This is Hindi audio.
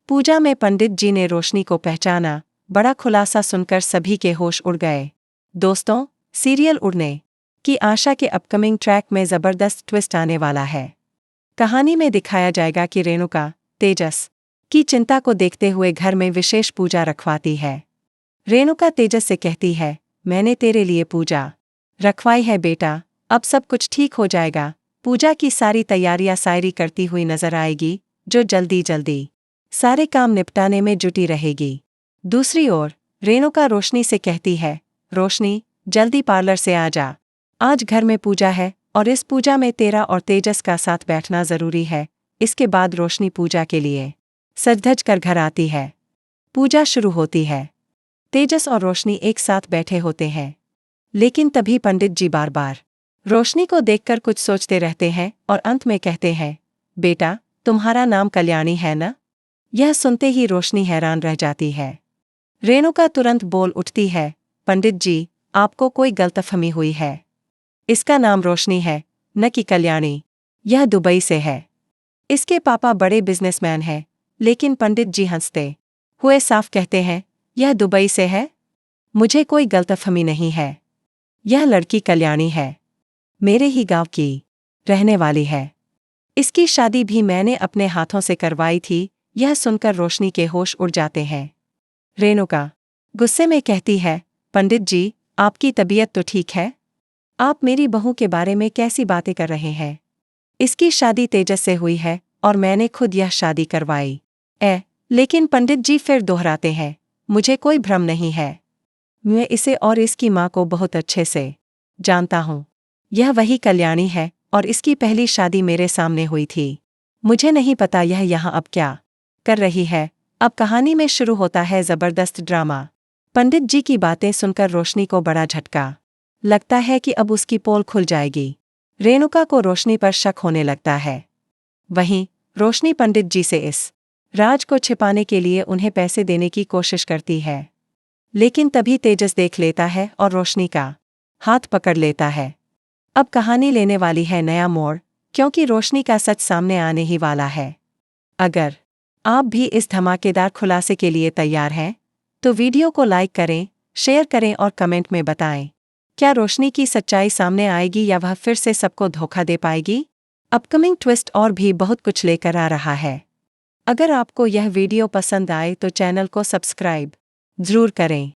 पूजा में पंडित जी ने रोशनी को पहचाना। बड़ा खुलासा सुनकर सभी के होश उड़ गए। दोस्तों, सीरियल उड़ने की आशा के अपकमिंग ट्रैक में जबरदस्त ट्विस्ट आने वाला है। कहानी में दिखाया जाएगा कि रेणुका तेजस की चिंता को देखते हुए घर में विशेष पूजा रखवाती है। रेणुका तेजस से कहती है, मैंने तेरे लिए पूजा रखवाई है बेटा, अब सब कुछ ठीक हो जाएगा। पूजा की सारी तैयारियां सायरी करती हुई नजर आएगी, जो जल्दी जल्दी सारे काम निपटाने में जुटी रहेगी। दूसरी ओर रेणुका रोशनी से कहती है, रोशनी जल्दी पार्लर से आ जा, आज घर में पूजा है और इस पूजा में तेरा और तेजस का साथ बैठना जरूरी है। इसके बाद रोशनी पूजा के लिए सज-धज कर घर आती है। पूजा शुरू होती है। तेजस और रोशनी एक साथ बैठे होते हैं, लेकिन तभी पंडित जी बार बार रोशनी को देखकर कुछ सोचते रहते हैं और अंत में कहते हैं, बेटा तुम्हारा नाम कल्याणी है ना? यह सुनते ही रोशनी हैरान रह जाती है। रेणुका तुरंत बोल उठती है, पंडित जी आपको कोई गलतफहमी हुई है। इसका नाम रोशनी है, न कि कल्याणी। यह दुबई से है। इसके पापा बड़े बिजनेसमैन हैं। लेकिन पंडित जी हंसते हुए साफ कहते हैं, यह दुबई से है? मुझे कोई गलतफहमी नहीं है। यह लड़की कल्याणी है, मेरे ही गांव की रहने वाली है। इसकी शादी भी मैंने अपने हाथों से करवाई थी। यह सुनकर रोशनी के होश उड़ जाते हैं। रेणुका गुस्से में कहती है, पंडित जी आपकी तबीयत तो ठीक है? आप मेरी बहू के बारे में कैसी बातें कर रहे हैं? इसकी शादी तेजस से हुई है और मैंने खुद यह शादी करवाई। लेकिन पंडित जी फिर दोहराते हैं, मुझे कोई भ्रम नहीं है। मैं इसे और इसकी माँ को बहुत अच्छे से जानता हूँ। यह वही कल्याणी है और इसकी पहली शादी मेरे सामने हुई थी। मुझे नहीं पता यह यहाँ अब क्या कर रही है। अब कहानी में शुरू होता है जबरदस्त ड्रामा। पंडित जी की बातें सुनकर रोशनी को बड़ा झटका लगता है कि अब उसकी पोल खुल जाएगी। रेणुका को रोशनी पर शक होने लगता है। वहीं रोशनी पंडित जी से इस राज को छिपाने के लिए उन्हें पैसे देने की कोशिश करती है। लेकिन तभी तेजस देख लेता है और रोशनी का हाथ पकड़ लेता है। अब कहानी लेने वाली है नया मोड़, क्योंकि रोशनी का सच सामने आने ही वाला है। अगर आप भी इस धमाकेदार खुलासे के लिए तैयार हैं, तो वीडियो को लाइक करें, शेयर करें और कमेंट में बताएं, क्या रोशनी की सच्चाई सामने आएगी या वह फिर से सबको धोखा दे पाएगी? अपकमिंग ट्विस्ट और भी बहुत कुछ लेकर आ रहा है। अगर आपको यह वीडियो पसंद आए तो चैनल को सब्सक्राइब जरूर करें।